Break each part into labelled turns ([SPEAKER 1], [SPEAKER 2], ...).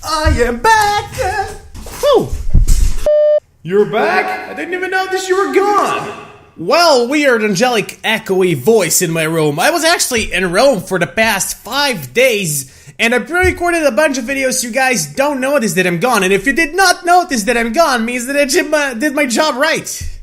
[SPEAKER 1] I am back! Whew.
[SPEAKER 2] You're back? I didn't even notice you were gone.
[SPEAKER 1] Well, weird, angelic, echoey voice in my room. I was actually in Rome for the past 5 days, and I pre-recorded a bunch of videos. You guys don't notice that I'm gone, and if you did not notice that I'm gone, means that I did my job right.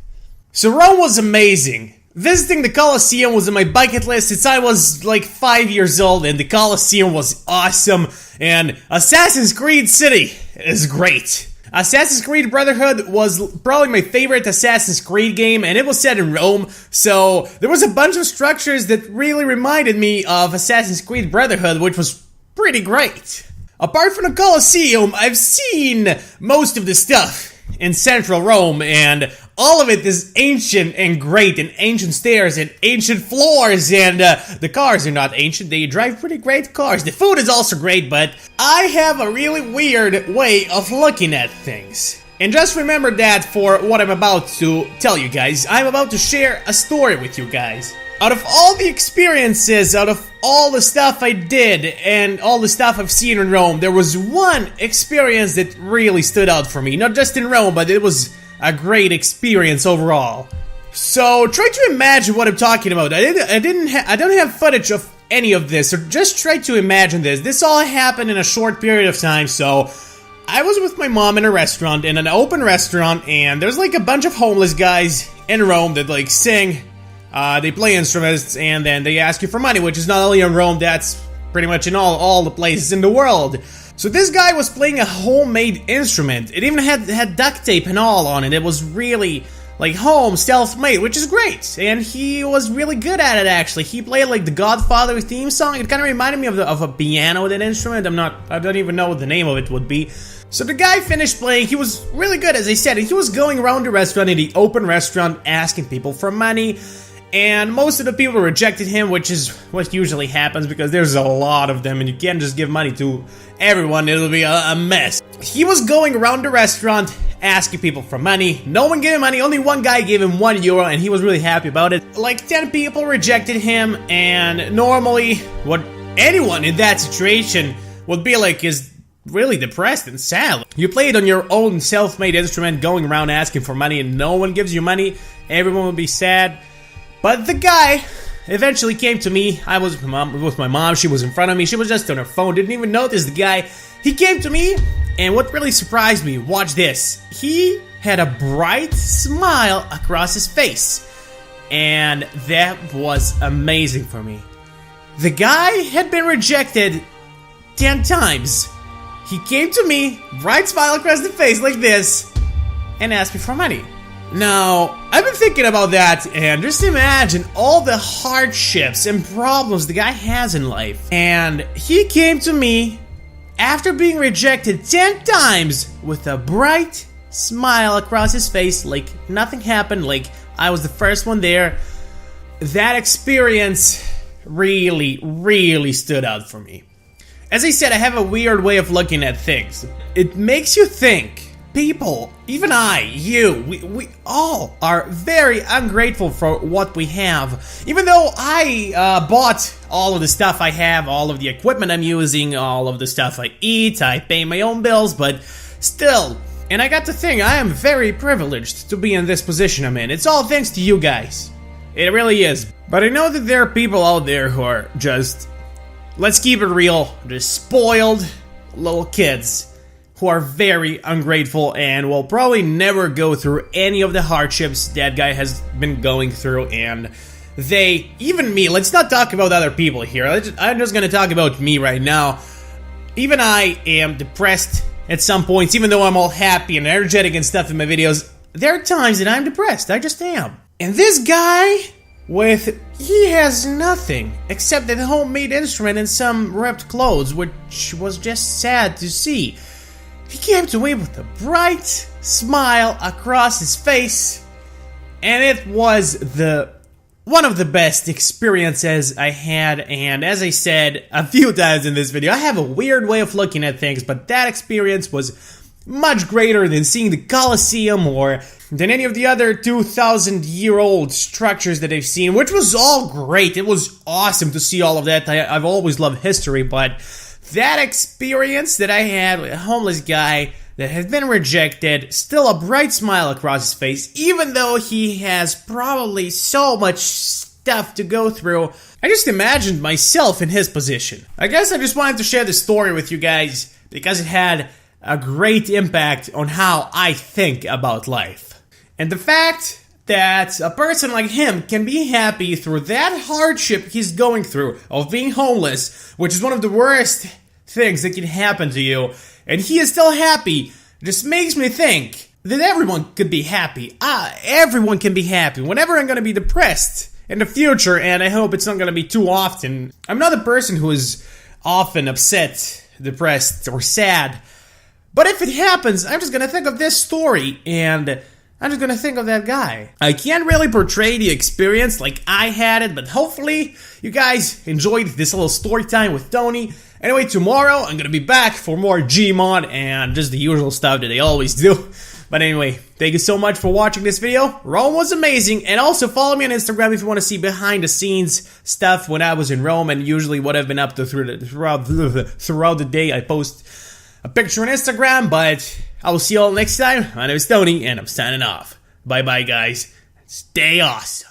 [SPEAKER 1] So Rome was amazing. Visiting the Colosseum was on my bucket list since I was like 5 years old, and the Colosseum was awesome, and Assassin's Creed City is great. Assassin's Creed Brotherhood was probably my favorite Assassin's Creed game, and it was set in Rome, so there was a bunch of structures that really reminded me of Assassin's Creed Brotherhood, which was pretty great. Apart from the Colosseum, I've seen most of the stuff in central Rome, and all of it is ancient and great, and ancient stairs and ancient floors, and the cars are not ancient, they drive pretty great cars. The food is also great, but I have a really weird way of looking at things. And just remember that for what I'm about to tell you guys. I'm about to share a story with you guys. Out of all the experiences, out of all the stuff I did, and all the stuff I've seen in Rome, there was one experience that really stood out for me. Not just in Rome, but it was a great experience overall. So try to imagine what I'm talking about. I don't have footage of any of this, so just try to imagine this. This all happened in a short period of time, so I was with my mom in a restaurant, in an open restaurant, and there's like a bunch of homeless guys in Rome that like sing. They play instruments, and then they ask you for money, which is not only in Rome, that's pretty much in all the places in the world. So this guy was playing a homemade instrument. It even had duct tape and all on it. It was really like home, self-made, which is great. And he was really good at it, actually. He played like the Godfather theme song. It kind of reminded me of a piano with an instrument. I don't even know what the name of it would be. So the guy finished playing. He was really good, as I said, and he was going around the restaurant, in the open restaurant, asking people for money. And most of the people rejected him, which is what usually happens because there's a lot of them and you can't just give money to everyone, it'll be a mess. He was going around the restaurant asking people for money. No one gave him money, only one guy gave him €1 and he was really happy about it. Like 10 people rejected him, and normally what anyone in that situation would be like is really depressed and sad. You play it on your own self-made instrument, going around asking for money, and no one gives you money, everyone would be sad. But the guy eventually came to me. I was with my mom, she was in front of me, she was just on her phone, didn't even notice the guy. He came to me, and what really surprised me, watch this. He had a bright smile across his face, and that was amazing for me. The guy had been rejected 10 times. He came to me, bright smile across the face like this, and asked me for money. Now, I've been thinking about that, and just imagine all the hardships and problems the guy has in life. And he came to me after being rejected 10 times with a bright smile across his face, like nothing happened, like I was the first one there. That experience really stood out for me. As I said, I have a weird way of looking at things. It makes you think. People, even I, you, we all are very ungrateful for what we have. Even though I bought all of the stuff I have, all of the equipment I'm using, all of the stuff I eat, I pay my own bills, but still. And I got to think, I am very privileged to be in this position I'm in. It's all thanks to you guys. It really is. But I know that there are people out there who are just, let's keep it real, just spoiled little kids who are very ungrateful and will probably never go through any of the hardships that guy has been going through. And they, even me, let's not talk about other people here, I'm just gonna talk about me right now. Even I am depressed at some points, even though I'm all happy and energetic and stuff in my videos. There are times that I'm depressed, I just am. And this guy, he has nothing except that homemade instrument and some ripped clothes, which was just sad to see. He came to me with a bright smile across his face, and it was one of the best experiences I had. And as I said a few times in this video, I have a weird way of looking at things, but that experience was much greater than seeing the Colosseum or than any of the other 2,000-year-old structures that I've seen, which was all great. It was awesome to see all of that. I've always loved history, but that experience that I had with a homeless guy that has been rejected, still a bright smile across his face, even though he has probably so much stuff to go through. I just imagined myself in his position. I guess I just wanted to share this story with you guys because it had a great impact on how I think about life. And the fact that a person like him can be happy through that hardship he's going through of being homeless, which is one of the worst things that can happen to you, and he is still happy, just makes me think that everyone could be happy. Everyone can be happy. Whenever I'm gonna be depressed in the future, and I hope it's not gonna be too often. I'm not a person who is often upset, depressed, or sad. But if it happens, I'm just gonna think of this story, and I'm just gonna think of that guy. I can't really portray the experience like I had it, but hopefully you guys enjoyed this little story time with Tony. Anyway, tomorrow I'm gonna be back for more Gmod and just the usual stuff that I always do. But anyway, thank you so much for watching this video. Rome was amazing, and also follow me on Instagram if you want to see behind the scenes stuff when I was in Rome and usually what I've been up to throughout the day. I post a picture on Instagram, but I will see you all next time. My name is Tony, and I'm signing off. Bye bye, guys. Stay awesome.